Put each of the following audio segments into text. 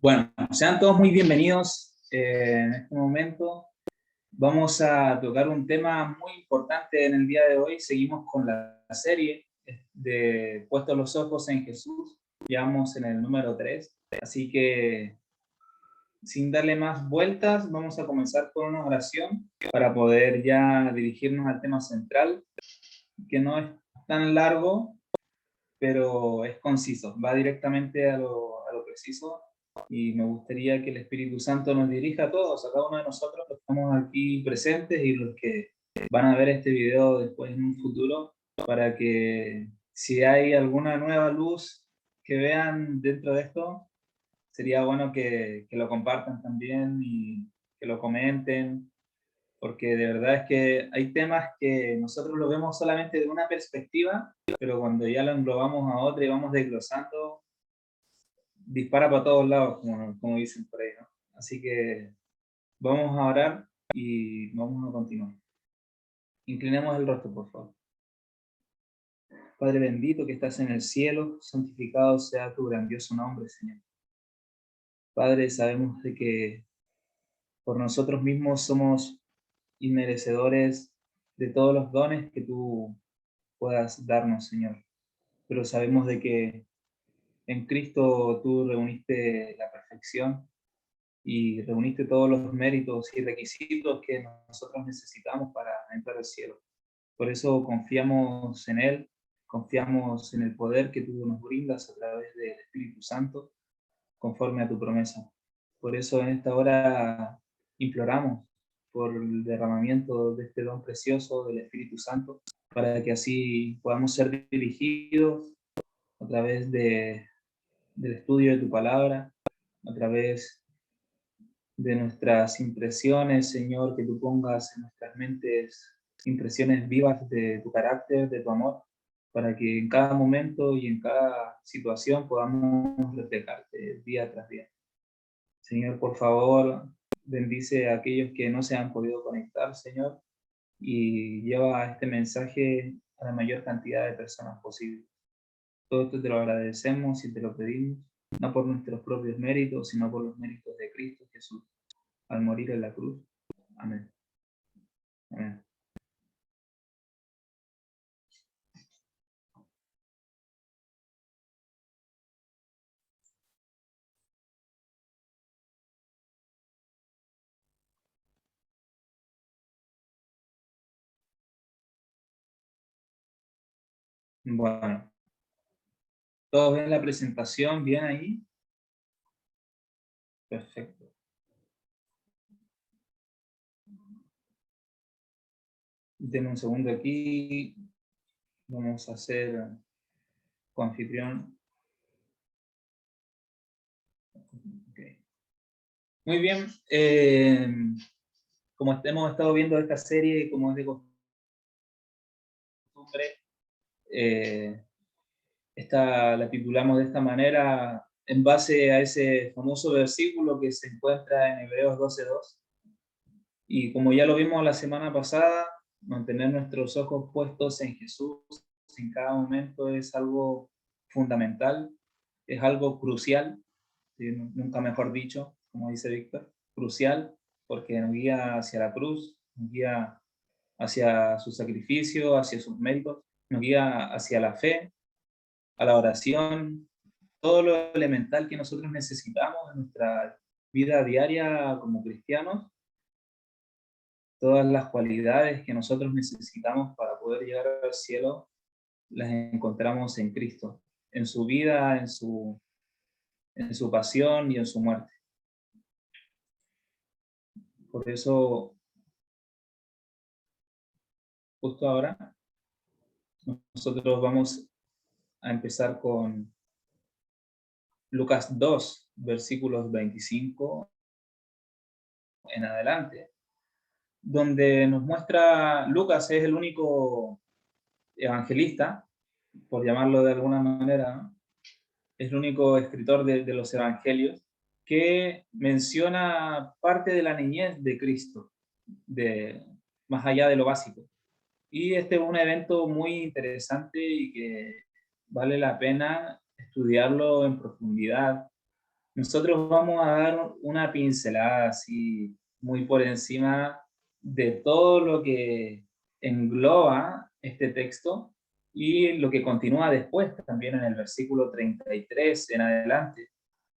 Bueno, sean todos muy bienvenidos. En este momento vamos a tocar un tema muy importante en el día de hoy. Seguimos con la serie de Puestos los Ojos en Jesús. Ya vamos en el número 3. Así que, sin darle más vueltas, vamos a comenzar con una oración para poder ya dirigirnos al tema central, que no es tan largo, pero es conciso. Va directamente a lo preciso. Y me gustaría que el Espíritu Santo nos dirija a todos, a cada uno de nosotros que estamos aquí presentes y los que van a ver este video después en un futuro, para que si hay alguna nueva luz que vean dentro de esto, sería bueno que lo compartan también y que lo comenten, porque de verdad es que hay temas que nosotros lo vemos solamente de una perspectiva, pero cuando ya lo englobamos a otra y vamos desglosando, dispara para todos lados, como dicen por ahí, ¿no? Así que vamos a orar y vamos a continuar. Inclinemos el rostro, por favor. Padre bendito que estás en el cielo, santificado sea tu grandioso nombre, Señor. Padre, sabemos de que por nosotros mismos somos inmerecedores de todos los dones que tú puedas darnos, Señor. Pero sabemos de que en Cristo tú reuniste la perfección y reuniste todos los méritos y requisitos que nosotros necesitamos para entrar al cielo. Por eso confiamos en Él, confiamos en el poder que tú nos brindas a través del Espíritu Santo, conforme a tu promesa. Por eso en esta hora imploramos por el derramamiento de este don precioso del Espíritu Santo, para que así podamos ser dirigidos a través del estudio de tu palabra, a través de nuestras impresiones, Señor, que tú pongas en nuestras mentes impresiones vivas de tu carácter, de tu amor, para que en cada momento y en cada situación podamos reflejarte día tras día. Señor, por favor, bendice a aquellos que no se han podido conectar, Señor, y lleva este mensaje a la mayor cantidad de personas posible. Todo esto te lo agradecemos y te lo pedimos, no por nuestros propios méritos, sino por los méritos de Cristo Jesús al morir en la cruz. Amén. Amén. Bueno, ¿todos ven la presentación bien ahí? Perfecto. Denme un segundo aquí. Vamos a hacer coanfitrión. Okay. Muy bien. Como hemos estado viendo esta serie y como es de costumbre, esta la titulamos de esta manera en base a ese famoso versículo que se encuentra en Hebreos 12:2. Y como ya lo vimos la semana pasada, mantener nuestros ojos puestos en Jesús en cada momento es algo fundamental, es algo crucial, ¿sí? Nunca mejor dicho, como dice Víctor, crucial, porque nos guía hacia la cruz, nos guía hacia su sacrificio, hacia sus méritos, nos guía hacia la fe, a la oración, todo lo elemental que nosotros necesitamos en nuestra vida diaria como cristianos. Todas las cualidades que nosotros necesitamos para poder llegar al cielo las encontramos en Cristo, en su vida, en su pasión y en su muerte. Por eso, justo ahora, nosotros vamos a empezar con Lucas 2, versículos 25 en adelante, donde nos muestra, Lucas es el único evangelista, por llamarlo de alguna manera, ¿no? Es el único escritor de los evangelios que menciona parte de la niñez de Cristo, más allá de lo básico. Y este es un evento muy interesante y que vale la pena estudiarlo en profundidad, Nosotros vamos a dar una pincelada así muy por encima de todo lo que engloba este texto y lo que continúa después, también en el versículo 33 en adelante,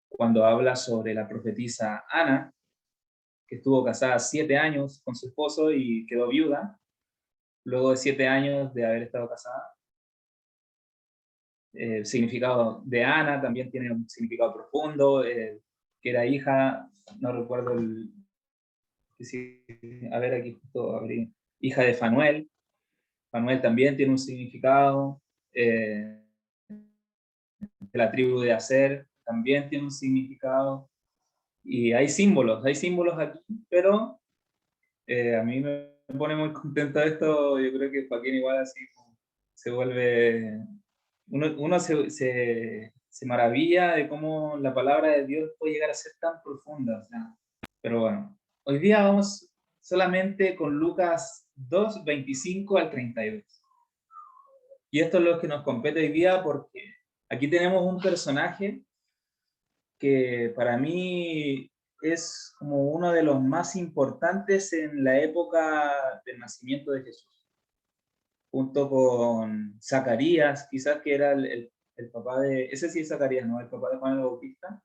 cuando habla sobre la profetisa Ana, que estuvo casada 7 años con su esposo y quedó viuda, luego de 7 años de haber estado casada. El significado de Ana también tiene un significado profundo, que era hija, no recuerdo a ver, aquí justo abrí, hija de Fanuel. Fanuel también tiene un significado, de la tribu de Aser también tiene un significado, y hay símbolos aquí, pero a mí me pone muy contento esto. Yo creo que Joaquín igual así se vuelve, uno se maravilla de cómo la palabra de Dios puede llegar a ser tan profunda. O sea, pero bueno, hoy día vamos solamente con Lucas 2, 25 al 32. Y esto es lo que nos compete hoy día porque aquí tenemos un personaje que para mí es como uno de los más importantes en la época del nacimiento de Jesús, junto con Zacarías, quizás que era el papá de, ese sí es Zacarías, ¿no? El papá de Juan el Bautista,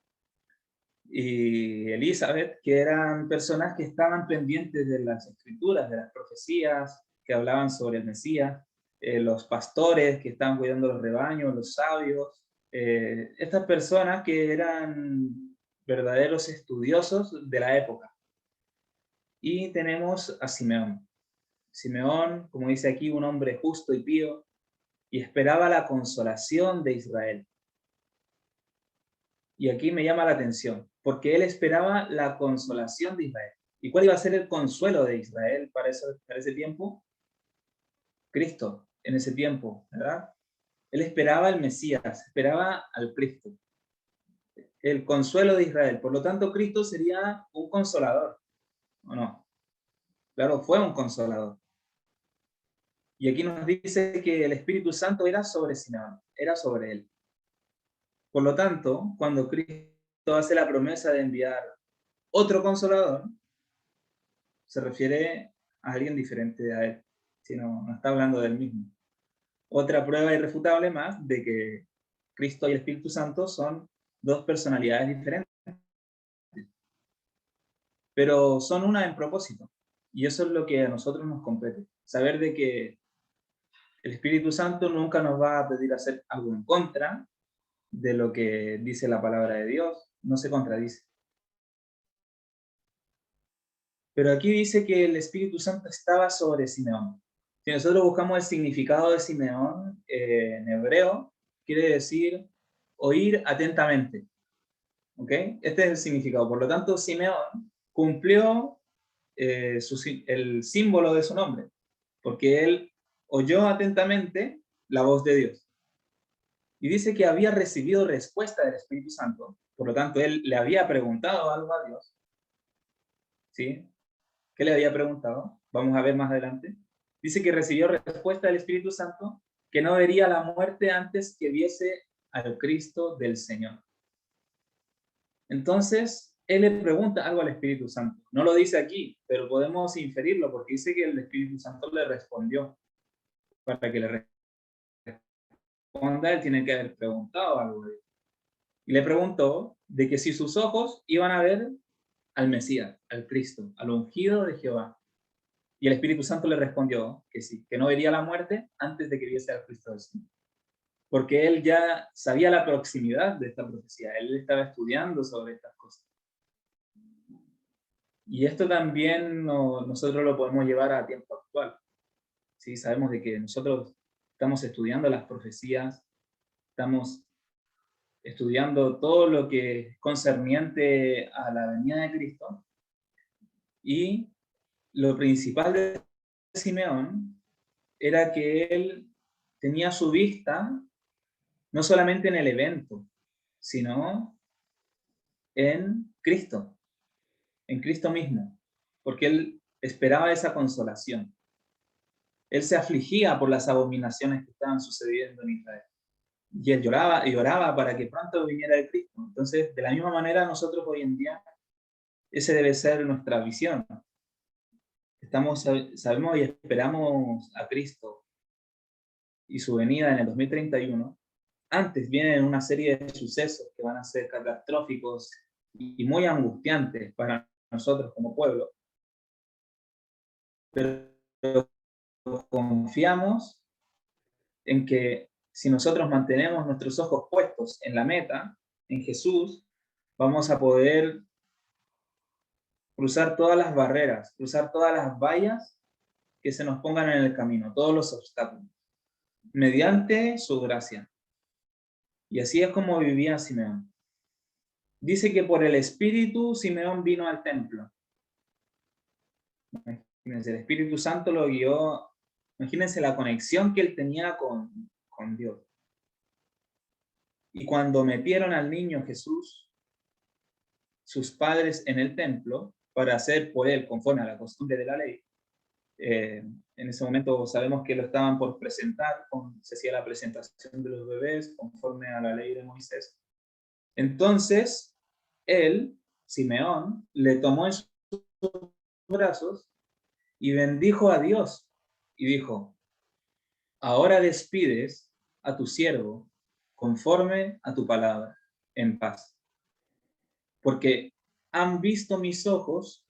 y Elizabeth, que eran personas que estaban pendientes de las escrituras, de las profecías que hablaban sobre el Mesías, los pastores que estaban cuidando los rebaños, los sabios, estas personas que eran verdaderos estudiosos de la época. Y tenemos a Simeón. Simeón, como dice aquí, un hombre justo y pío, y esperaba la consolación de Israel. Y aquí me llama la atención, porque él esperaba la consolación de Israel. ¿Y cuál iba a ser el consuelo de Israel para ese tiempo? Cristo, en ese tiempo, ¿verdad? Él esperaba al Mesías, esperaba al Cristo, el consuelo de Israel. Por lo tanto, Cristo sería un consolador, ¿o no? Claro, fue un consolador. Y aquí nos dice que el Espíritu Santo era sobre Simeón, era sobre él. Por lo tanto, cuando Cristo hace la promesa de enviar otro consolador, se refiere a alguien diferente a él, sino no está hablando del mismo. Otra prueba irrefutable más de que Cristo y el Espíritu Santo son dos personalidades diferentes, pero son una en propósito. Y eso es lo que a nosotros nos compete. Saber de que el Espíritu Santo nunca nos va a pedir hacer algo en contra de lo que dice la palabra de Dios, no se contradice. Pero aquí dice que el Espíritu Santo estaba sobre Simeón. Si nosotros buscamos el significado de Simeón en hebreo, quiere decir oír atentamente. ¿Ok? Este es el significado. Por lo tanto, Simeón cumplió el símbolo de su nombre, porque él oyó atentamente la voz de Dios. Y dice que había recibido respuesta del Espíritu Santo, por lo tanto, él le había preguntado algo a Dios. ¿Sí? ¿Qué le había preguntado? Vamos a ver más adelante. Dice que recibió respuesta del Espíritu Santo, que no vería la muerte antes que viese al Cristo del Señor. Entonces, él le pregunta algo al Espíritu Santo. No lo dice aquí, pero podemos inferirlo porque dice que el Espíritu Santo le respondió. Para que le responda, él tiene que haber preguntado algo de él. Y le preguntó de que si sus ojos iban a ver al Mesías, al Cristo, al ungido de Jehová. Y el Espíritu Santo le respondió que sí, que no vería la muerte antes de que viese al Cristo del Señor. Porque él ya sabía la proximidad de esta profecía, él estaba estudiando sobre estas cosas. Y esto también nosotros lo podemos llevar a tiempo actual. ¿Sí? Sabemos de que nosotros estamos estudiando las profecías, estamos estudiando todo lo que es concerniente a la venida de Cristo, y lo principal de Simeón era que él tenía su vista no solamente en el evento, sino en Cristo mismo, porque él esperaba esa consolación. Él se afligía por las abominaciones que estaban sucediendo en Israel. Y él lloraba y oraba para que pronto viniera el Cristo. Entonces, de la misma manera, nosotros hoy en día, ese debe ser nuestra visión. Sabemos y esperamos a Cristo y su venida en el 2031. Antes vienen una serie de sucesos que van a ser catastróficos y muy angustiantes para nosotros como pueblo. Pero confiamos en que si nosotros mantenemos nuestros ojos puestos en la meta, en Jesús, vamos a poder cruzar todas las barreras, cruzar todas las vallas que se nos pongan en el camino, todos los obstáculos, mediante su gracia. Y así es como vivía Simeón. Dice que por el Espíritu Simeón vino al templo. Imagínense, el Espíritu Santo lo guió. Imagínense la conexión que él tenía con Dios. Y cuando metieron al niño Jesús, sus padres en el templo, para hacer por él conforme a la costumbre de la ley, en ese momento sabemos que lo estaban por presentar, se hacía la presentación de los bebés conforme a la ley de Moisés. Entonces, él, Simeón, le tomó en sus brazos y bendijo a Dios y dijo: ahora despides a tu siervo conforme a tu palabra, en paz, porque han visto mis ojos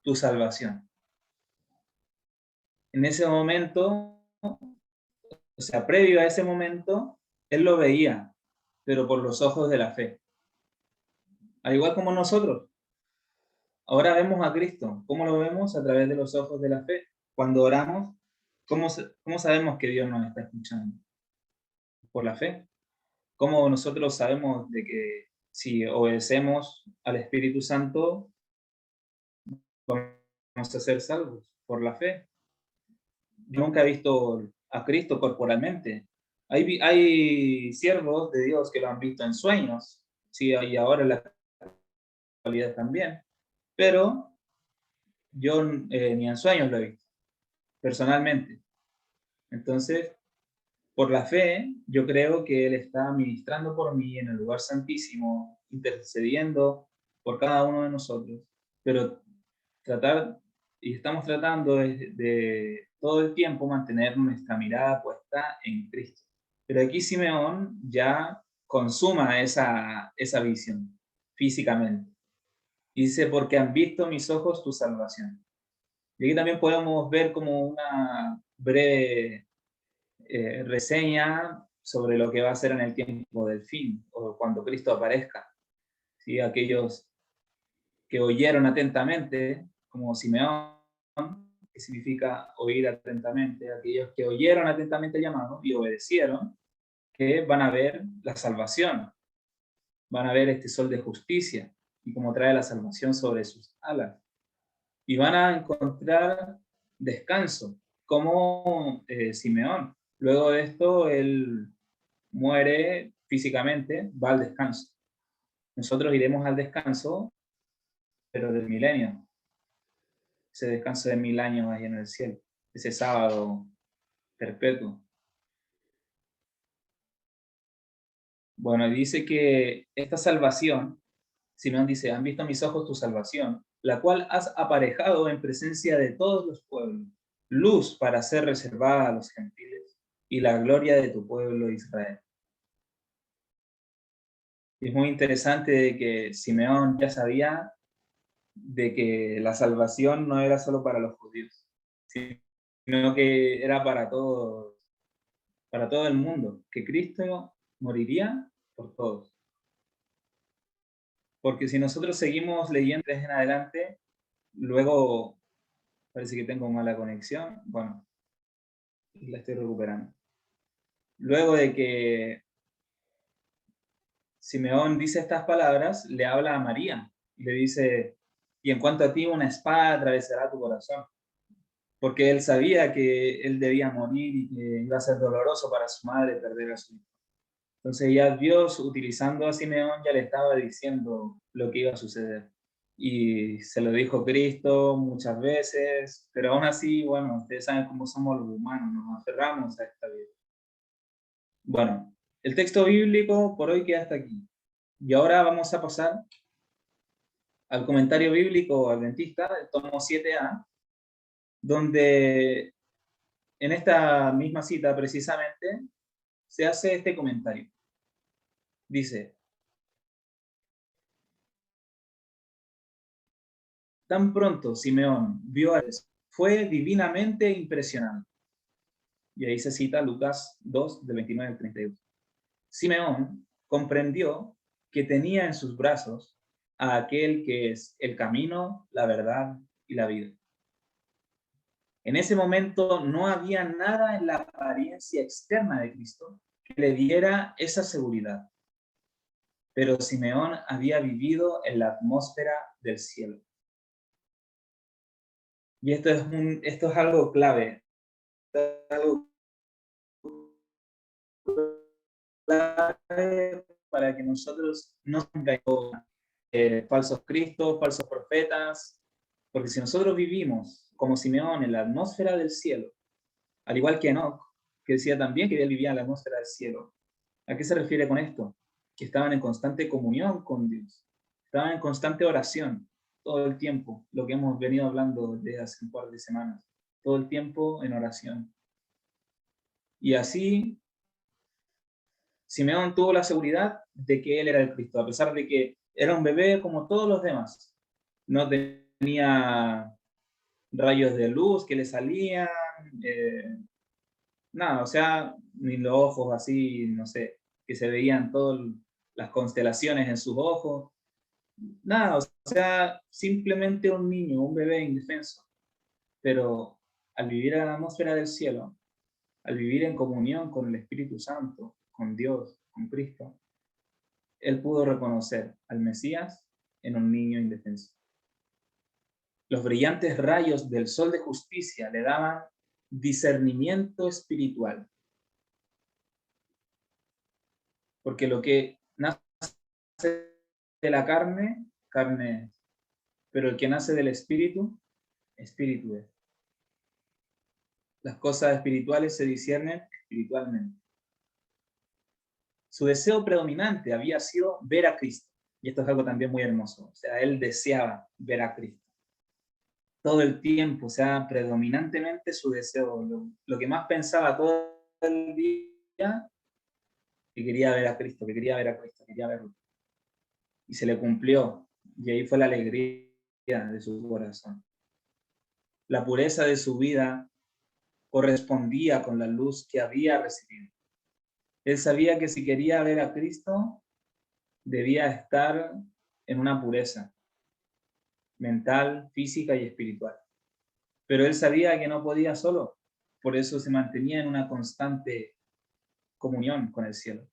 tu salvación. En ese momento, o sea, previo a ese momento, él lo veía, pero por los ojos de la fe. Al igual como nosotros, ahora vemos a Cristo. ¿Cómo lo vemos? A través de los ojos de la fe. Cuando oramos, ¿cómo sabemos que Dios nos está escuchando? Por la fe. ¿Cómo nosotros sabemos de que si obedecemos al Espíritu Santo, vamos a ser salvos? Por la fe. Yo nunca he visto a Cristo corporalmente. Hay siervos de Dios que lo han visto en sueños, sí, y ahora en la actualidad también, pero yo ni en sueños lo he visto, personalmente. Entonces, por la fe, yo creo que Él está ministrando por mí en el lugar santísimo, intercediendo por cada uno de nosotros, pero estamos tratando de todo el tiempo mantener nuestra mirada puesta en Cristo. Pero aquí Simeón ya consuma esa visión físicamente. Dice: porque han visto mis ojos tu salvación. Y aquí también podemos ver como una breve reseña sobre lo que va a ser en el tiempo del fin, o cuando Cristo aparezca. ¿Sí? Aquellos que oyeron atentamente, como Simeón, que significa oír atentamente, aquellos que oyeron atentamente el llamado y obedecieron, que van a ver la salvación, van a ver este sol de justicia y cómo trae la salvación sobre sus alas. Y van a encontrar descanso, como Simeón. Luego de esto, él muere físicamente, va al descanso. Nosotros iremos al descanso, pero del milenio, ese descanso de 1000 años ahí en el cielo, ese sábado perpetuo. Bueno, dice que esta salvación, Simeón dice: han visto mis ojos tu salvación, la cual has aparejado en presencia de todos los pueblos, luz para ser reservada a los gentiles y la gloria de tu pueblo Israel. Y es muy interesante de que Simeón ya sabía de que la salvación no era solo para los judíos, sino que era para todo el mundo, que Cristo moriría por todos. Porque si nosotros seguimos leyendo desde en adelante, luego parece que tengo mala conexión, bueno, la estoy recuperando. Luego de que Simeón dice estas palabras, le habla a María y le dice: y en cuanto a ti, una espada atravesará tu corazón. Porque él sabía que él debía morir y que iba a ser doloroso para su madre perder a su hijo. Entonces ya Dios, utilizando a Simeón, ya le estaba diciendo lo que iba a suceder. Y se lo dijo Cristo muchas veces, pero aún así, bueno, ustedes saben cómo somos los humanos, nos aferramos a esta vida. Bueno, El texto bíblico por hoy queda hasta aquí. Y ahora vamos a pasar al comentario bíblico adventista, del tomo 7a, donde en esta misma cita precisamente se hace este comentario. Dice: tan pronto Simeón vio a Jesús, fue divinamente impresionado. Y ahí se cita Lucas 2, del 29 al 32. Simeón comprendió que tenía en sus brazos a aquel que es el camino, la verdad y la vida. En ese momento no había nada en la apariencia externa de Cristo que le diera esa seguridad. Pero Simeón había vivido en la atmósfera del cielo. Y esto es algo clave. Algo clave para que nosotros no tengamos falsos cristos, falsos profetas, porque si nosotros vivimos como Simeón en la atmósfera del cielo, al igual que Enoch, que decía también que él vivía en la atmósfera del cielo, ¿a qué se refiere con esto? Que estaban en constante comunión con Dios, estaban en constante oración todo el tiempo, lo que hemos venido hablando desde hace un par de semanas, todo el tiempo en oración. Y así Simeón tuvo la seguridad de que él era el Cristo, a pesar de que era un bebé como todos los demás. No tenía rayos de luz que le salían, nada, o sea, ni los ojos así, no sé, que se veían todas las constelaciones en sus ojos. Nada, o sea, simplemente un niño, un bebé indefenso. Pero al vivir en la atmósfera del cielo, al vivir en comunión con el Espíritu Santo, con Dios, con Cristo, él pudo reconocer al Mesías en un niño indefenso. Los brillantes rayos del sol de justicia le daban discernimiento espiritual. Porque lo que nace de la carne, carne es. Pero el que nace del espíritu, espíritu es. Las cosas espirituales se disciernen espiritualmente. Su deseo predominante había sido ver a Cristo. Y esto es algo también muy hermoso. O sea, él deseaba ver a Cristo. Todo el tiempo, o sea, predominantemente su deseo. Lo que más pensaba todo el día, que quería ver a Cristo, que quería ver a Cristo, quería verlo. Y se le cumplió. Y ahí fue la alegría de su corazón. La pureza de su vida correspondía con la luz que había recibido. Él sabía que si quería ver a Cristo, debía estar en una pureza mental, física y espiritual. Pero él sabía que no podía solo, por eso se mantenía en una constante comunión con el cielo.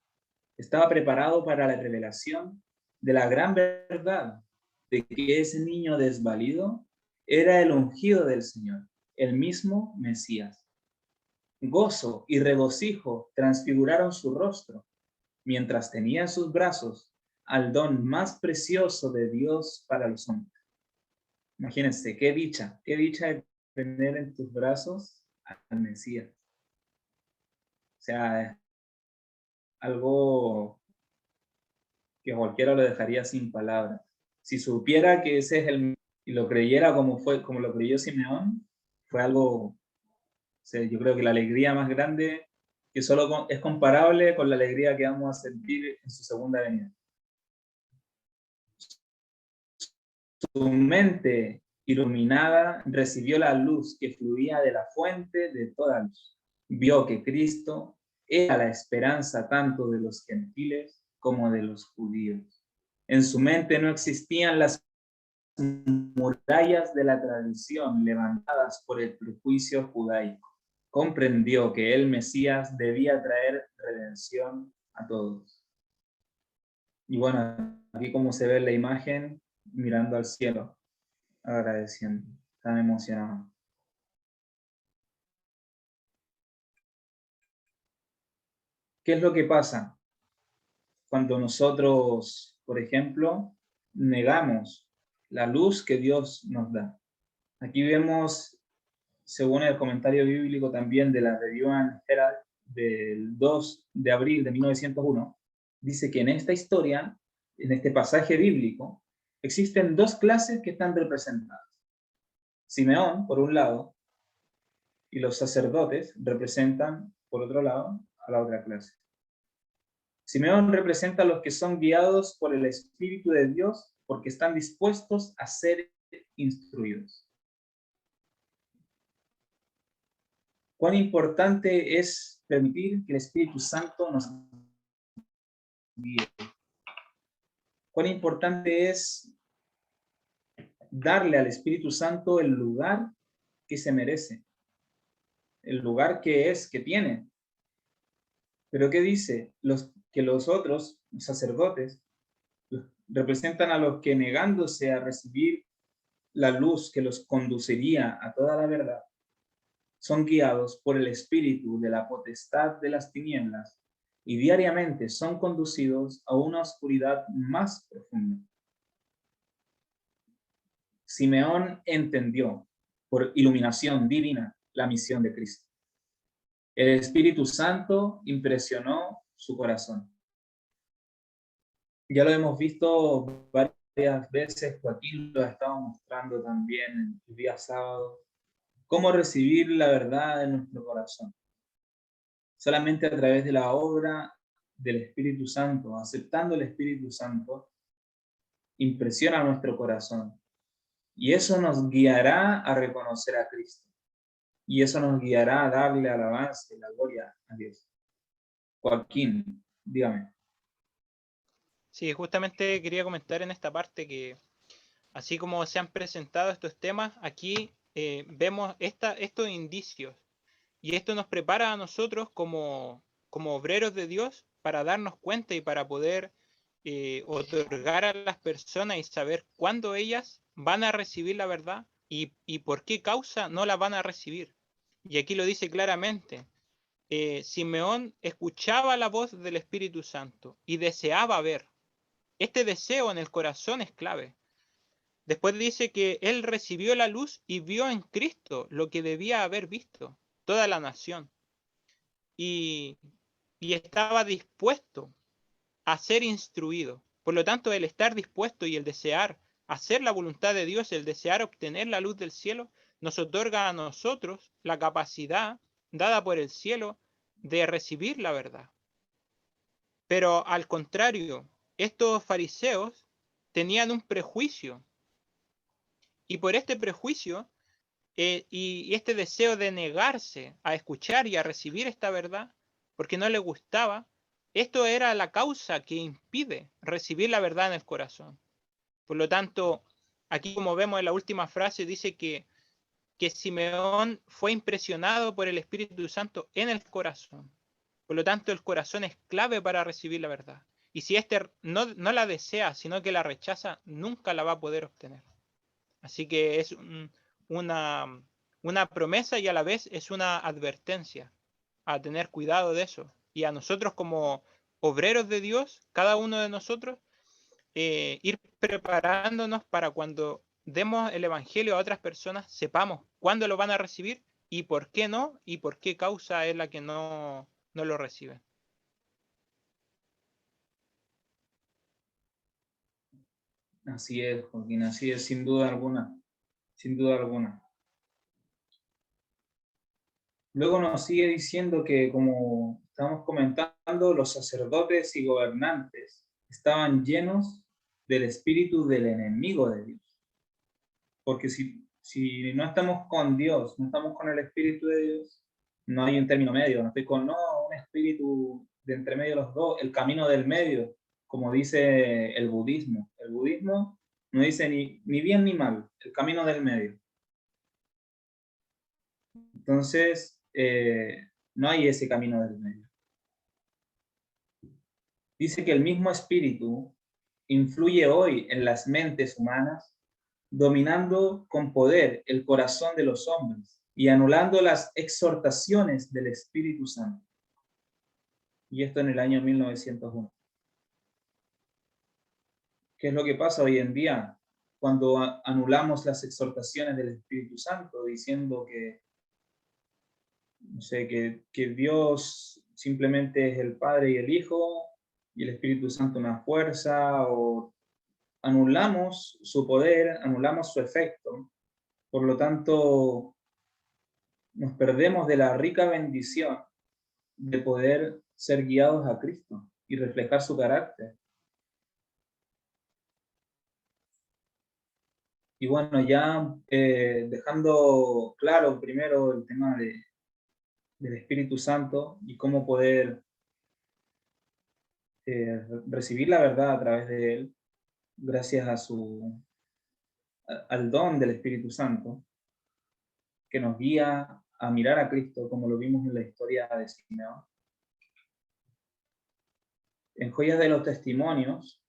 Estaba preparado para la revelación de la gran verdad de que ese niño desvalido era el ungido del Señor, el mismo Mesías. Gozo y regocijo transfiguraron su rostro, mientras tenía en sus brazos al don más precioso de Dios para los hombres. Imagínense, qué dicha de tener en tus brazos al Mesías. O sea, es algo que cualquiera lo dejaría sin palabras. Si supiera que ese es el y lo creyera como lo creyó Simeón, fue algo, o sea, yo creo que la alegría más grande que solo es comparable con la alegría que vamos a sentir en su segunda venida. Su mente iluminada recibió la luz que fluía de la fuente de toda luz. Vio que Cristo era la esperanza tanto de los gentiles como de los judíos. En su mente no existían las murallas de la tradición levantadas por el prejuicio judaico. Comprendió que el Mesías debía traer redención a todos. Y bueno, aquí como se ve en la imagen, mirando al cielo, agradeciendo, tan emocionado. ¿Qué es lo que pasa cuando nosotros, por ejemplo, negamos la luz que Dios nos da? Aquí vemos, según el comentario bíblico también de la Review and Herald, del 2 de abril de 1901, dice que en esta historia, en este pasaje bíblico, existen dos clases que están representadas. Simeón, por un lado, y los sacerdotes representan, por otro lado, a la otra clase. Simeón representa a los que son guiados por el Espíritu de Dios porque están dispuestos a ser instruidos. Cuán importante es permitir que el Espíritu Santo nos guíe. Cuán importante es darle al Espíritu Santo el lugar que se merece, el lugar que tiene. Pero ¿qué dice? Que los otros, los sacerdotes, representan a los que negándose a recibir la luz que los conduciría a toda la verdad, son guiados por el espíritu de la potestad de las tinieblas y diariamente son conducidos a una oscuridad más profunda. Simeón entendió por iluminación divina la misión de Cristo. El Espíritu Santo impresionó su corazón. Ya lo hemos visto varias veces, Joaquín lo ha estado mostrando también el día sábado, cómo recibir la verdad en nuestro corazón. Solamente a través de la obra del Espíritu Santo, aceptando el Espíritu Santo, impresiona nuestro corazón. Y eso nos guiará a reconocer a Cristo. Y eso nos guiará a darle alabanza y la gloria a Dios. Joaquín, dígame. Sí, justamente quería comentar en esta parte que así como se han presentado estos temas, aquí vemos estos indicios y esto nos prepara a nosotros como obreros de Dios para darnos cuenta y para poder otorgar a las personas y saber cuándo ellas van a recibir la verdad y por qué causa no la van a recibir. Y aquí lo dice claramente. Simeón escuchaba la voz del Espíritu Santo y deseaba ver. Este deseo en el corazón es clave. Después dice que él recibió la luz y vio en Cristo lo que debía haber visto toda la nación. Y estaba dispuesto a ser instruido. Por lo tanto, el estar dispuesto y el desear hacer la voluntad de Dios, el desear obtener la luz del cielo, nos otorga a nosotros la capacidad dada por el cielo de recibir la verdad. Pero al contrario, estos fariseos tenían un prejuicio y por este prejuicio y este deseo de negarse a escuchar y a recibir esta verdad, porque no le gustaba, esto era la causa que impide recibir la verdad en el corazón. Por lo tanto, aquí como vemos en la última frase, dice que Simeón fue impresionado por el Espíritu Santo en el corazón. Por lo tanto, el corazón es clave para recibir la verdad. Y si éste no la desea, sino que la rechaza, nunca la va a poder obtener. Así que es una promesa y a la vez es una advertencia a tener cuidado de eso. Y a nosotros como obreros de Dios, cada uno de nosotros, ir preparándonos para cuando demos el Evangelio a otras personas, sepamos cuándo lo van a recibir y por qué no, y por qué causa es la que no lo reciben. Así es, Joaquín, así es, sin duda alguna. Sin duda alguna. Luego nos sigue diciendo que, como estamos comentando, los sacerdotes y gobernantes estaban llenos del espíritu del enemigo de Dios. Porque si no estamos con Dios, no estamos con el espíritu de Dios, no hay un término medio, no estoy con un espíritu de entre medio de los dos, el camino del medio, como dice el budismo. El budismo no dice ni bien ni mal, el camino del medio. Entonces, no hay ese camino del medio. Dice que el mismo espíritu influye hoy en las mentes humanas, dominando con poder el corazón de los hombres y anulando las exhortaciones del Espíritu Santo. Y esto en el año 1901. ¿Qué es lo que pasa hoy en día cuando anulamos las exhortaciones del Espíritu Santo diciendo que no sé, que Dios simplemente es el Padre y el Hijo, y el Espíritu Santo una fuerza, o anulamos su poder, anulamos su efecto. Por lo tanto, nos perdemos de la rica bendición de poder ser guiados a Cristo y reflejar su carácter. Y bueno, ya dejando claro primero el tema del Espíritu Santo y cómo poder recibir la verdad a través de él, gracias al don del Espíritu Santo, que nos guía a mirar a Cristo, como lo vimos en la historia de Simeón. En Joyas de los Testimonios,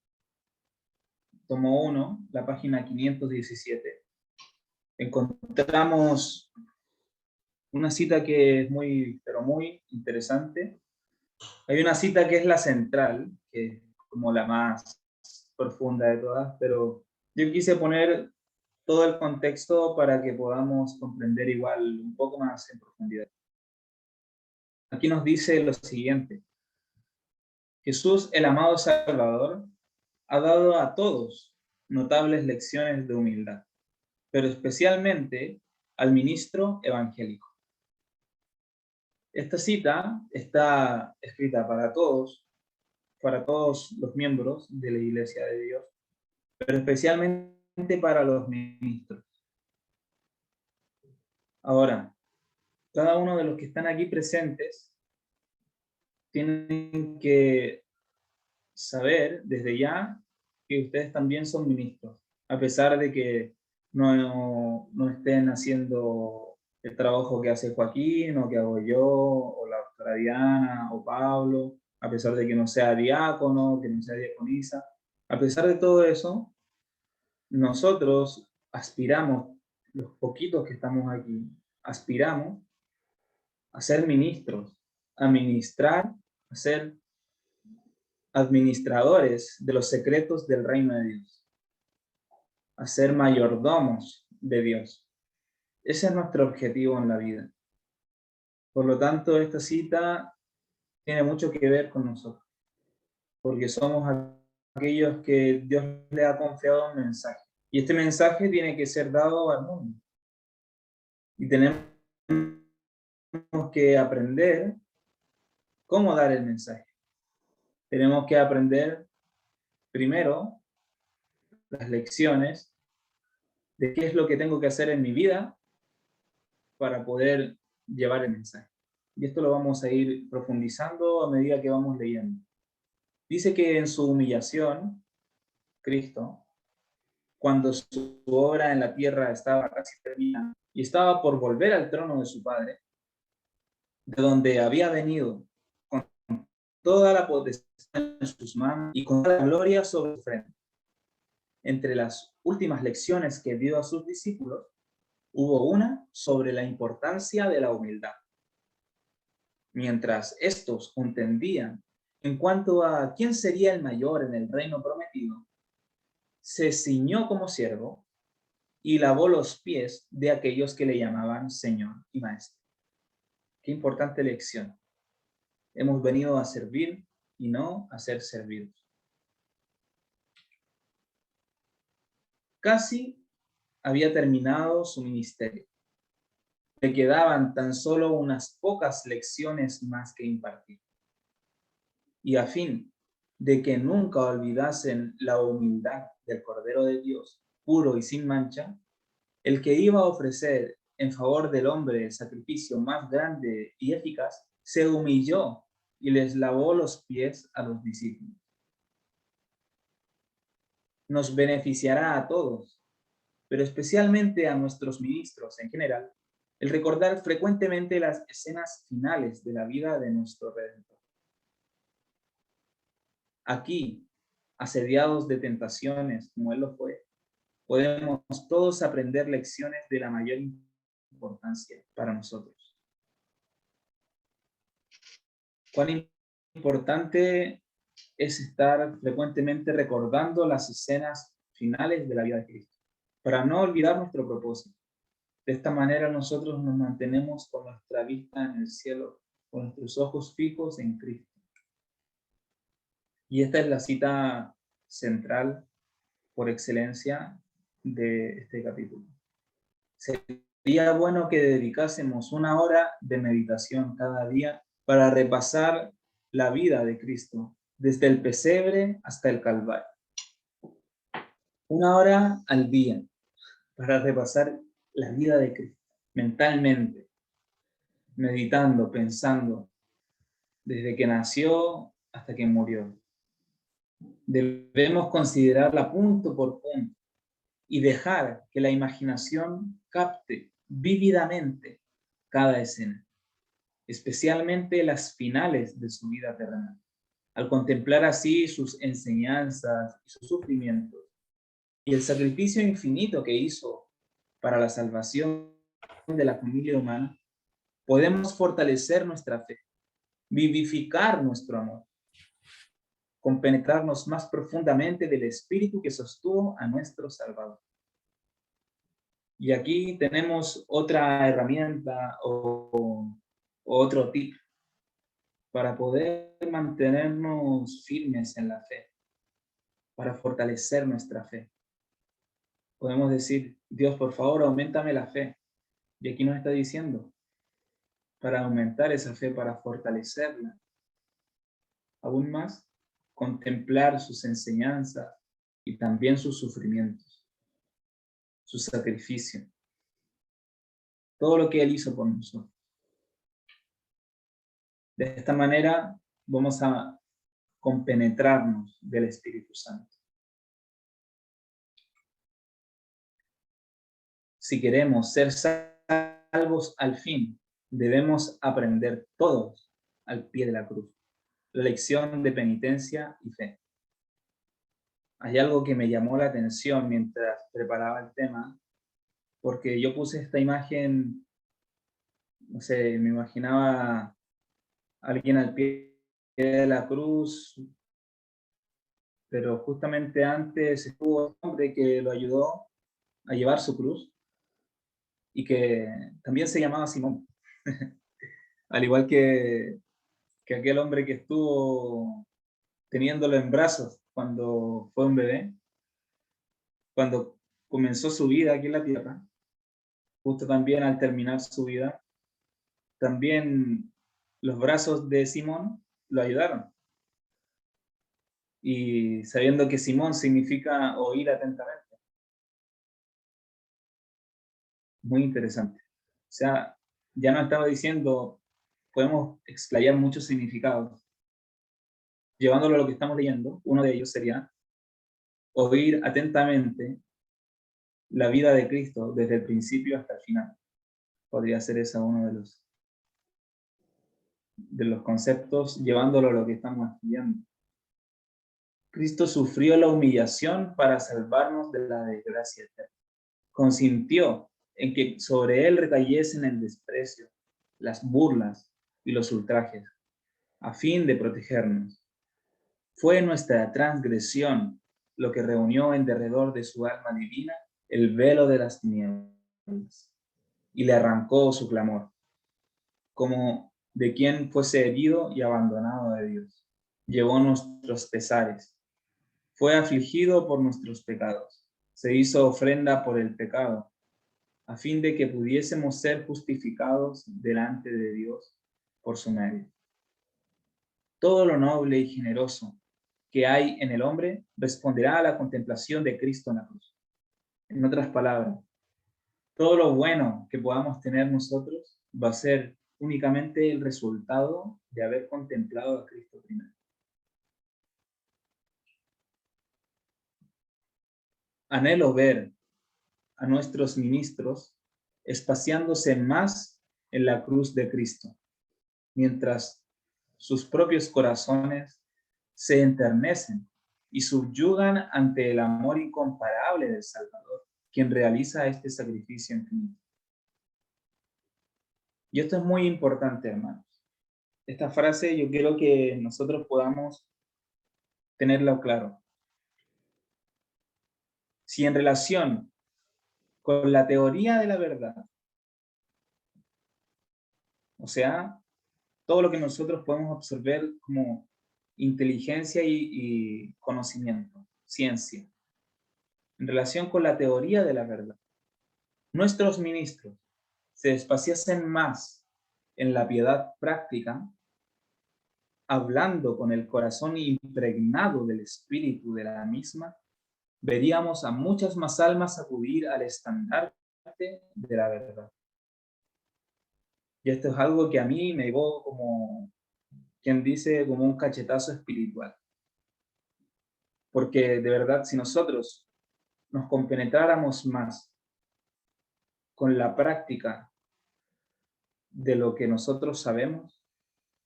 tomo 1, la página 517, encontramos una cita que es muy, pero muy interesante. Hay una cita que es la central, que es como la más profunda de todas, pero yo quise poner todo el contexto para que podamos comprender igual un poco más en profundidad. Aquí nos dice lo siguiente: Jesús, el amado Salvador, ha dado a todos notables lecciones de humildad, pero especialmente al ministro evangélico. Esta cita está escrita para todos los miembros de la Iglesia de Dios, pero especialmente para los ministros. Ahora, cada uno de los que están aquí presentes tienen que saber desde ya que ustedes también son ministros, a pesar de que no estén haciendo el trabajo que hace Joaquín, o que hago yo, o la doctora Diana, o Pablo, a pesar de que no sea diácono, que no sea diaconisa. A pesar de todo eso, nosotros aspiramos, los poquitos que estamos aquí, aspiramos a ser ministros, a ministrar, a ser administradores de los secretos del reino de Dios, a ser mayordomos de Dios. Ese es nuestro objetivo en la vida. Por lo tanto, esta cita tiene mucho que ver con nosotros, porque somos aquellos que Dios le ha confiado un mensaje. Y este mensaje tiene que ser dado al mundo. Y tenemos que aprender cómo dar el mensaje. Tenemos que aprender primero las lecciones de qué es lo que tengo que hacer en mi vida para poder llevar el mensaje. Y esto lo vamos a ir profundizando a medida que vamos leyendo. Dice que en su humillación, Cristo, cuando su obra en la tierra estaba casi terminada y estaba por volver al trono de su Padre, de donde había venido con toda la potestad en sus manos y con toda la gloria sobre su frente. Entre las últimas lecciones que dio a sus discípulos, hubo una sobre la importancia de la humildad. Mientras estos contendían en cuanto a quién sería el mayor en el reino prometido, se ciñó como siervo y lavó los pies de aquellos que le llamaban Señor y Maestro. Qué importante lección. Hemos venido a servir y no a ser servidos. Casi había terminado su ministerio. Le quedaban tan solo unas pocas lecciones más que impartir. Y a fin de que nunca olvidasen la humildad del Cordero de Dios, puro y sin mancha, el que iba a ofrecer en favor del hombre el sacrificio más grande y eficaz, se humilló y les lavó los pies a los discípulos. Nos beneficiará a todos, pero especialmente a nuestros ministros en general, el recordar frecuentemente las escenas finales de la vida de nuestro Redentor. Aquí, asediados de tentaciones como Él lo fue, podemos todos aprender lecciones de la mayor importancia para nosotros. Cuán importante es estar frecuentemente recordando las escenas finales de la vida de Cristo, para no olvidar nuestro propósito. De esta manera nosotros nos mantenemos con nuestra vista en el cielo, con nuestros ojos fijos en Cristo. Y esta es la cita central por excelencia de este capítulo. Sería bueno que dedicásemos 1 hora de meditación cada día para repasar la vida de Cristo, desde el pesebre hasta el Calvario. 1 hora al día para repasar la vida de Cristo, mentalmente, meditando, pensando, desde que nació hasta que murió. Debemos considerarla punto por punto y dejar que la imaginación capte vívidamente cada escena, especialmente las finales de su vida terrenal. Al contemplar así sus enseñanzas y sus sufrimientos y el sacrificio infinito que hizo para la salvación de la familia humana, podemos fortalecer nuestra fe, vivificar nuestro amor, compenetrarnos más profundamente del espíritu que sostuvo a nuestro Salvador. Y aquí tenemos otra herramienta o otro tip para poder mantenernos firmes en la fe, para fortalecer nuestra fe. Podemos decir, Dios, por favor, auméntame la fe. Y aquí nos está diciendo, para aumentar esa fe, para fortalecerla, aún más, contemplar sus enseñanzas y también sus sufrimientos, su sacrificio, todo lo que Él hizo por nosotros. De esta manera vamos a compenetrarnos del Espíritu Santo. Si queremos ser salvos al fin, debemos aprender todos al pie de la cruz la lección de penitencia y fe. Hay algo que me llamó la atención mientras preparaba el tema, porque yo puse esta imagen, no sé, me imaginaba a alguien al pie de la cruz, pero justamente antes estuvo un hombre que lo ayudó a llevar su cruz y que también se llamaba Simón, al igual que aquel hombre que estuvo teniéndolo en brazos cuando fue un bebé, cuando comenzó su vida aquí en la tierra, justo también al terminar su vida, también los brazos de Simón lo ayudaron. Y sabiendo que Simón significa oír atentamente. Muy interesante. O sea, ya nos estaba diciendo, podemos explayar muchos significados. Llevándolo a lo que estamos leyendo, uno de ellos sería oír atentamente la vida de Cristo desde el principio hasta el final. Podría ser ese uno de los conceptos, llevándolo a lo que estamos estudiando. Cristo sufrió la humillación para salvarnos de la desgracia eterna. Consintió en que sobre él recayesen el desprecio, las burlas y los ultrajes, a fin de protegernos. Fue nuestra transgresión lo que reunió en derredor de su alma divina el velo de las tinieblas y le arrancó su clamor, como de quien fuese herido y abandonado de Dios. Llevó nuestros pesares, fue afligido por nuestros pecados, se hizo ofrenda por el pecado, a fin de que pudiésemos ser justificados delante de Dios por su medio. Todo lo noble y generoso que hay en el hombre responderá a la contemplación de Cristo en la cruz. En otras palabras, todo lo bueno que podamos tener nosotros va a ser únicamente el resultado de haber contemplado a Cristo primero. Anhelo ver a nuestros ministros espaciándose más en la cruz de Cristo, mientras sus propios corazones se enternecen y subyugan ante el amor incomparable del Salvador, quien realiza este sacrificio infinito. Y esto es muy importante, hermanos. Esta frase yo quiero que nosotros podamos tenerla claro. Si en relación con la teoría de la verdad O sea, todo lo que nosotros podemos absorber como inteligencia y conocimiento, ciencia, en relación con la teoría de la verdad. Nuestros ministros se despaciasen más en la piedad práctica, hablando con el corazón impregnado del espíritu de la misma, veríamos a muchas más almas acudir al estandarte de la verdad. Y esto es algo que a mí me llegó como, quien dice, como un cachetazo espiritual. Porque de verdad, si nosotros nos compenetráramos más con la práctica de lo que nosotros sabemos,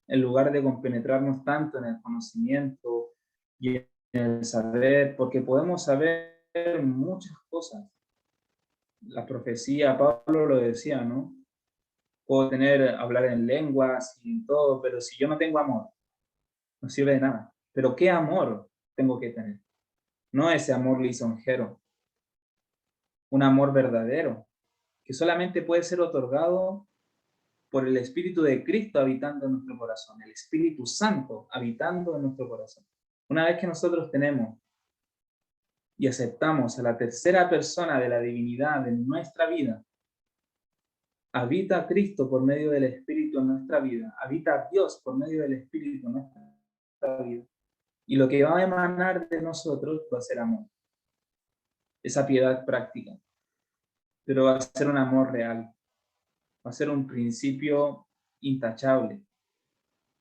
en lugar de compenetrarnos tanto en el conocimiento y en el saber, porque podemos saber muchas cosas. La profecía, Pablo lo decía, ¿no? Puedo hablar en lenguas y en todo, pero si yo no tengo amor, no sirve de nada. Pero ¿qué amor tengo que tener? No ese amor lisonjero, un amor verdadero, que solamente puede ser otorgado por el Espíritu de Cristo habitando en nuestro corazón, el Espíritu Santo habitando en nuestro corazón. Una vez que nosotros tenemos y aceptamos a la tercera persona de la divinidad en nuestra vida, habita Cristo por medio del Espíritu en nuestra vida, habita Dios por medio del Espíritu en nuestra vida. Y lo que va a emanar de nosotros va a ser amor, esa piedad práctica, pero va a ser un amor real, va a ser un principio intachable,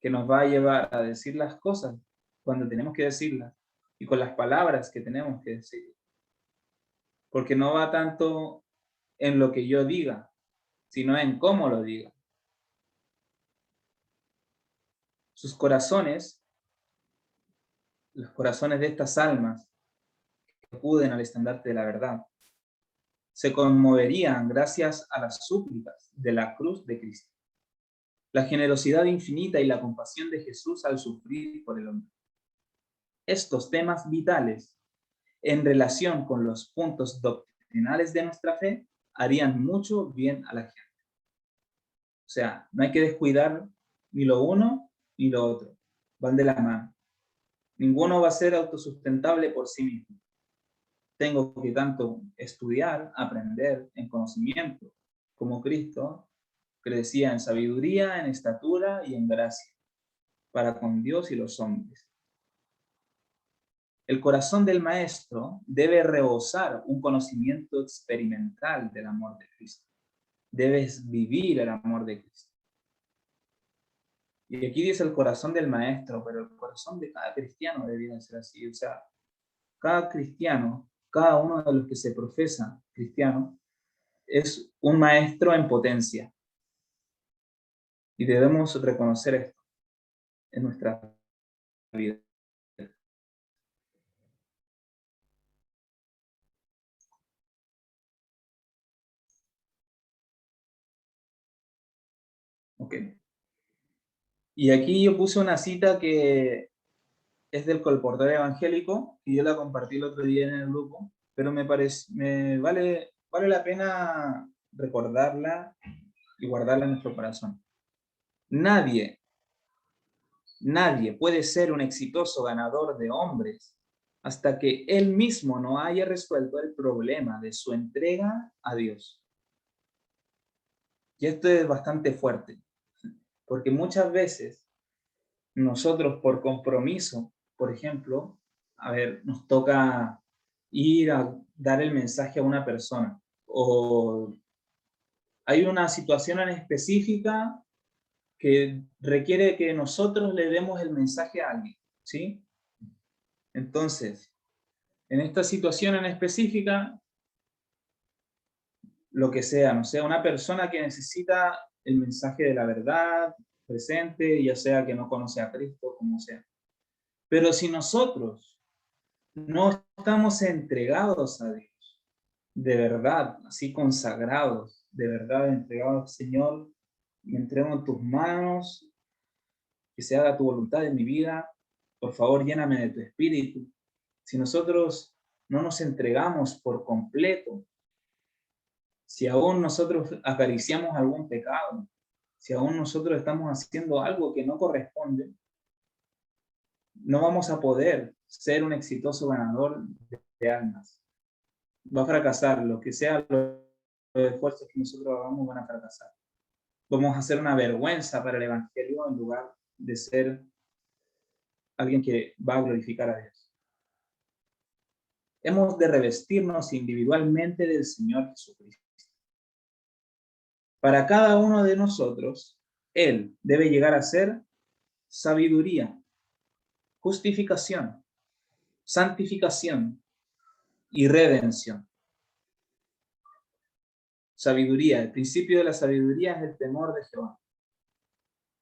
que nos va a llevar a decir las cosas cuando tenemos que decirlas y con las palabras que tenemos que decir. Porque no va tanto en lo que yo diga, sino en cómo lo diga. Sus corazones, los corazones de estas almas que acuden al estandarte de la verdad, se conmoverían gracias a las súplicas de la cruz de Cristo, la generosidad infinita y la compasión de Jesús al sufrir por el hombre. Estos temas vitales, en relación con los puntos doctrinales de nuestra fe, harían mucho bien a la gente. O sea, no hay que descuidar ni lo uno ni lo otro. Van de la mano. Ninguno va a ser autosustentable por sí mismo. Tengo que tanto estudiar, aprender en conocimiento, como Cristo crecía en sabiduría, en estatura y en gracia, para con Dios y los hombres. El corazón del maestro debe rebosar un conocimiento experimental del amor de Cristo. Debes vivir el amor de Cristo. Y aquí dice el corazón del maestro, pero el corazón de cada cristiano debería ser así. O sea, cada cristiano, cada uno de los que se profesa cristiano, es un maestro en potencia. Y debemos reconocer esto en nuestra vida. ¿Ok? Y aquí yo puse una cita que es del colportor evangélico, y yo la compartí el otro día en el grupo, pero me vale la pena recordarla y guardarla en nuestro corazón. Nadie puede ser un exitoso ganador de hombres hasta que él mismo no haya resuelto el problema de su entrega a Dios. Y esto es bastante fuerte, porque muchas veces nosotros por compromiso, por ejemplo, nos toca ir a dar el mensaje a una persona, o hay una situación en específica que requiere que nosotros le demos el mensaje a alguien, ¿sí? Entonces, en esta situación en específica, lo que sea, no sea una persona que necesita el mensaje de la verdad presente, ya sea que no conoce a Cristo, como sea. Pero si nosotros no estamos entregados a Dios, de verdad, así consagrados, de verdad entregados, Señor, me entrego en tus manos, que se haga tu voluntad en mi vida, por favor lléname de tu espíritu. Si nosotros no nos entregamos por completo, si aún nosotros acariciamos algún pecado, si aún nosotros estamos haciendo algo que no corresponde, no vamos a poder ser un exitoso ganador de almas. Va a fracasar, lo que sea los esfuerzos que nosotros hagamos van a fracasar. Vamos a ser una vergüenza para el Evangelio en lugar de ser alguien que va a glorificar a Dios. Hemos de revestirnos individualmente del Señor Jesucristo. Para cada uno de nosotros, Él debe llegar a ser sabiduría, justificación, santificación y redención. Sabiduría, el principio de la sabiduría es el temor de Jehová.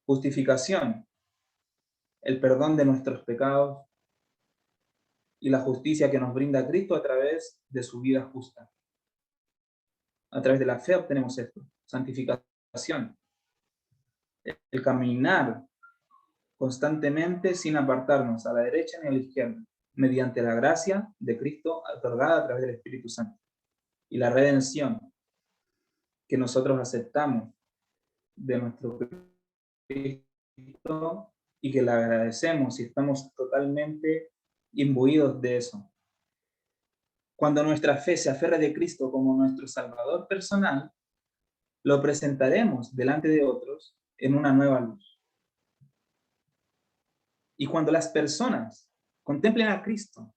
Justificación, el perdón de nuestros pecados y la justicia que nos brinda Cristo a través de su vida justa. A través de la fe obtenemos esto. Santificación, el caminar constantemente sin apartarnos a la derecha ni a la izquierda, mediante la gracia de Cristo otorgada a través del Espíritu Santo. Y la redención, que nosotros aceptamos de nuestro Cristo y que le agradecemos y estamos totalmente imbuidos de eso. Cuando nuestra fe se aferra de Cristo como nuestro Salvador personal, lo presentaremos delante de otros en una nueva luz. Y cuando las personas contemplen a Cristo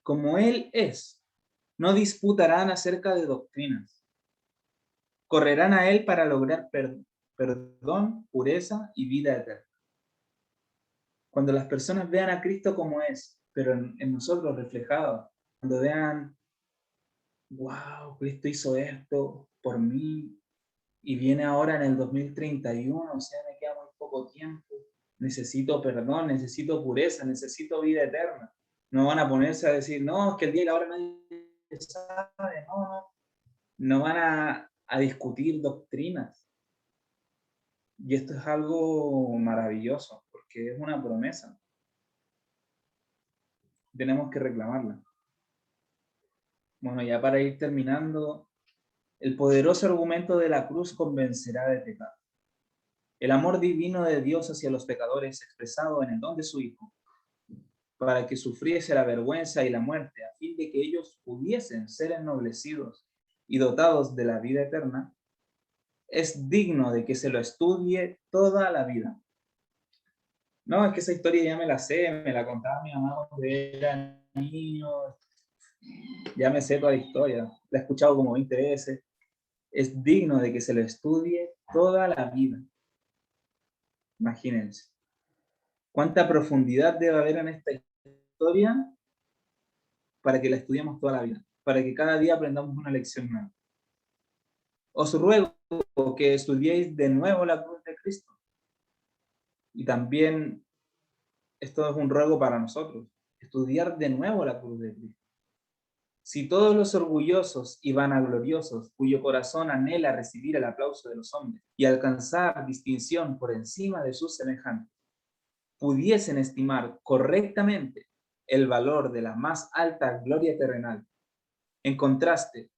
como Él es, no disputarán acerca de doctrinas. Correrán a Él para lograr perdón, pureza y vida eterna. Cuando las personas vean a Cristo como es, pero en nosotros reflejado, cuando vean, wow, Cristo hizo esto por mí, y viene ahora en el 2031, o sea, me queda muy poco tiempo, necesito perdón, necesito pureza, necesito vida eterna. No van a ponerse a decir, no, es que el día y la hora nadie sabe, no van a discutir doctrinas. Y esto es algo maravilloso, porque es una promesa. Tenemos que reclamarla. Bueno, ya para ir terminando, el poderoso argumento de la cruz convencerá de pecado. El amor divino de Dios hacia los pecadores expresado en el don de su Hijo, para que sufriese la vergüenza y la muerte, a fin de que ellos pudiesen ser ennoblecidos y dotados de la vida eterna, es digno de que se lo estudie toda la vida. No, es que esa historia ya me la sé, me la contaba mi mamá cuando era niño, ya me sé toda la historia, la he escuchado como 20 veces. Es digno de que se lo estudie toda la vida. Imagínense. ¿Cuánta profundidad debe haber en esta historia para que la estudiemos toda la vida? Para que cada día aprendamos una lección nueva. Os ruego que estudiéis de nuevo la cruz de Cristo. Y también esto es un ruego para nosotros. Estudiar de nuevo la cruz de Cristo. Si todos los orgullosos y vanagloriosos, cuyo corazón anhela recibir el aplauso de los hombres y alcanzar distinción por encima de sus semejantes, pudiesen estimar correctamente el valor de la más alta gloria terrenal, en contraste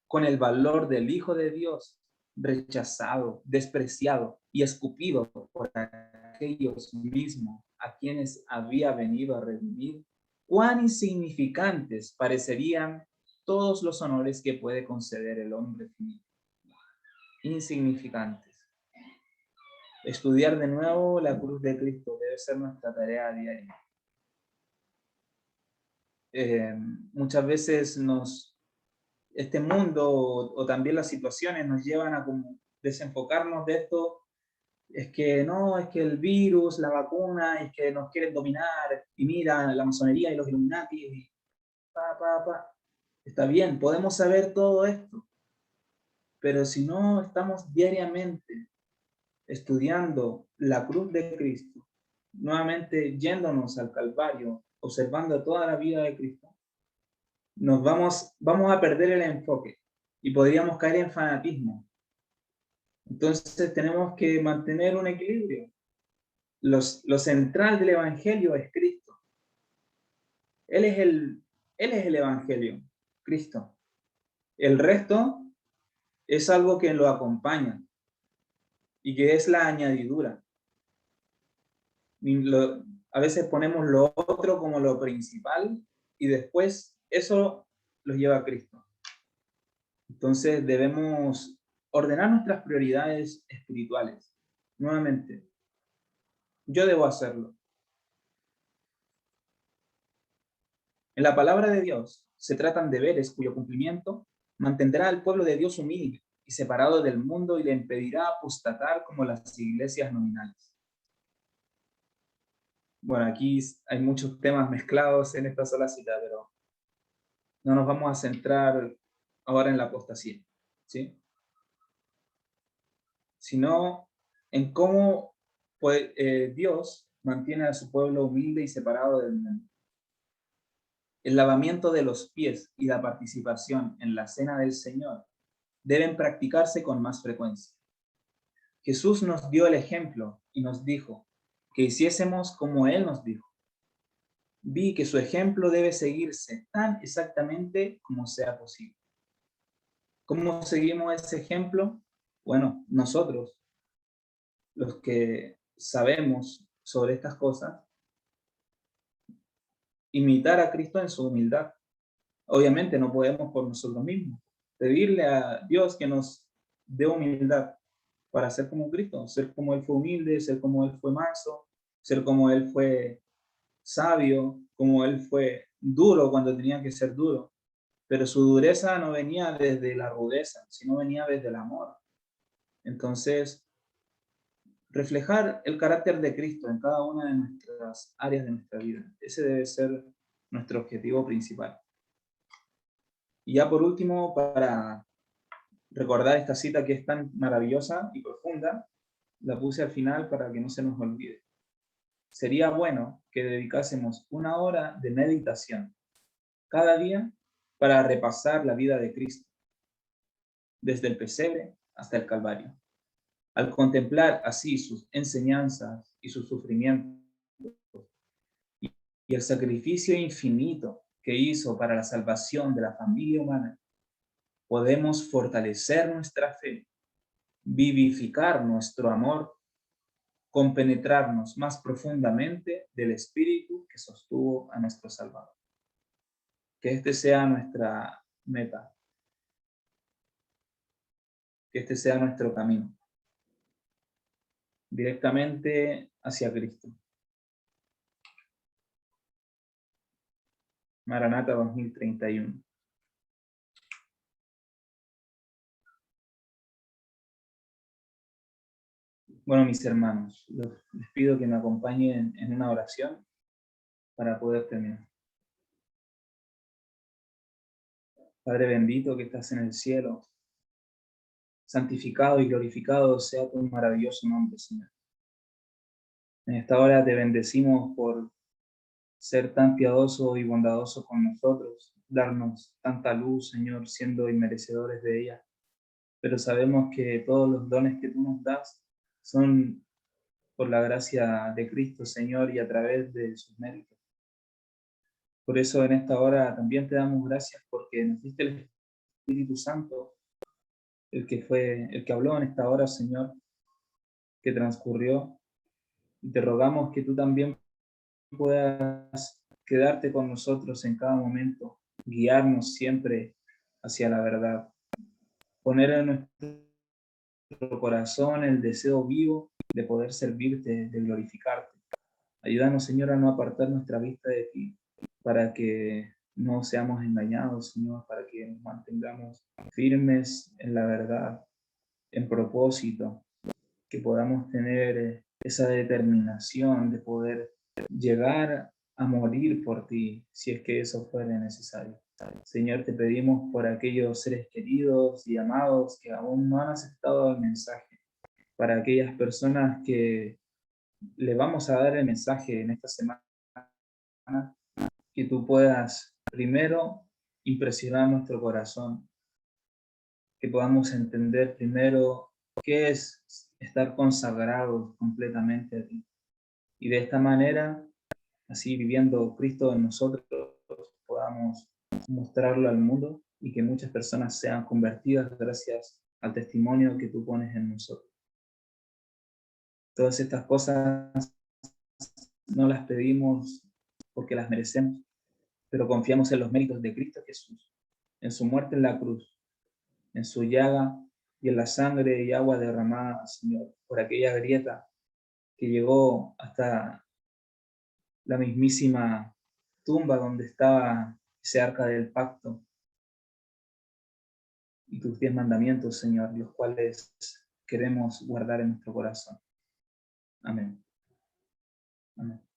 con el valor del Hijo de Dios, rechazado, despreciado y escupido por aquellos mismos a quienes había venido a redimir, cuán insignificantes parecerían todos los honores que puede conceder el hombre finito. Insignificantes. Estudiar de nuevo la cruz de Cristo debe ser nuestra tarea diaria. Muchas veces este mundo o también las situaciones nos llevan a como desenfocarnos de esto. Es que no, es que el virus, la vacuna, es que nos quieren dominar, y mira, la masonería y los Illuminati, y Está bien, podemos saber todo esto, pero si no estamos diariamente estudiando la cruz de Cristo, nuevamente yéndonos al Calvario, observando toda la vida de Cristo, vamos a perder el enfoque y podríamos caer en fanatismo. Entonces tenemos que mantener un equilibrio. Lo central del Evangelio es Cristo. Él es el Evangelio, Cristo. El resto es algo que lo acompaña. y que es la añadidura. A veces ponemos lo otro como lo principal y después eso los lleva a Cristo. Entonces debemos ordenar nuestras prioridades espirituales. Nuevamente, yo debo hacerlo. En la palabra de Dios se tratan deberes cuyo cumplimiento mantendrá al pueblo de Dios humilde y separado del mundo y le impedirá apostatar como las iglesias nominales. Bueno, aquí hay muchos temas mezclados en esta sola cita, pero no nos vamos a centrar ahora en la apostasía, ¿sí? Sino en cómo Dios mantiene a su pueblo humilde y separado del mundo. El lavamiento de los pies y la participación en la cena del Señor deben practicarse con más frecuencia. Jesús nos dio el ejemplo y nos dijo que hiciésemos como Él nos dijo. Vi que su ejemplo debe seguirse tan exactamente como sea posible. ¿Cómo seguimos ese ejemplo? Bueno, nosotros, los que sabemos sobre estas cosas, imitar a Cristo en su humildad. Obviamente no podemos por nosotros mismos. Pedirle a Dios que nos dé humildad para ser como Cristo, ser como Él fue humilde, ser como Él fue manso, ser como Él fue sabio, como Él fue duro cuando tenía que ser duro. Pero su dureza no venía desde la rudeza, sino venía desde el amor. Entonces, reflejar el carácter de Cristo en cada una de nuestras áreas de nuestra vida. Ese debe ser nuestro objetivo principal. Y ya por último, para recordar esta cita que es tan maravillosa y profunda, la puse al final para que no se nos olvide. Sería bueno que dedicásemos 1 hora de meditación cada día para repasar la vida de Cristo, desde el pesebre hasta el Calvario. Al contemplar así sus enseñanzas y sus sufrimientos y el sacrificio infinito que hizo para la salvación de la familia humana, podemos fortalecer nuestra fe, vivificar nuestro amor, compenetrarnos más profundamente del Espíritu que sostuvo a nuestro Salvador. Que este sea nuestra meta, que este sea nuestro camino, directamente hacia Cristo. Maranata 2031. Bueno, mis hermanos, les pido que me acompañen en una oración para poder terminar. Padre bendito que estás en el cielo, santificado y glorificado sea tu maravilloso nombre, Señor. En esta hora te bendecimos por ser tan piadoso y bondadoso con nosotros, darnos tanta luz, Señor, siendo inmerecedores de ella. Pero sabemos que todos los dones que tú nos das son por la gracia de Cristo, Señor, y a través de sus méritos. Por eso en esta hora también te damos gracias porque nos diste el Espíritu Santo, el que habló en esta hora, Señor, que transcurrió. Y te rogamos que tú también puedas quedarte con nosotros en cada momento, guiarnos siempre hacia la verdad, poner en nuestro corazón el deseo vivo de poder servirte, de glorificarte. Ayúdanos, Señor, a no apartar nuestra vista de ti, para que no seamos engañados, Señor, para que nos mantengamos firmes en la verdad, en propósito, que podamos tener esa determinación de poder llegar a morir por ti, si es que eso fuera necesario. Señor, te pedimos por aquellos seres queridos y amados que aún no han aceptado el mensaje, para aquellas personas que le vamos a dar el mensaje en esta semana, que tú puedas primero impresionar nuestro corazón, que podamos entender primero qué es estar consagrados completamente a ti. Y de esta manera, así viviendo Cristo en nosotros, podamos mostrarlo al mundo y que muchas personas sean convertidas gracias al testimonio que tú pones en nosotros. Todas estas cosas no las pedimos porque las merecemos, pero confiamos en los méritos de Cristo Jesús, en su muerte en la cruz, en su llaga y en la sangre y agua derramada, Señor, por aquella grieta que llegó hasta la mismísima tumba donde estaba ese arca del pacto, y tus 10 mandamientos, Señor, los cuales queremos guardar en nuestro corazón. Amén. Amén.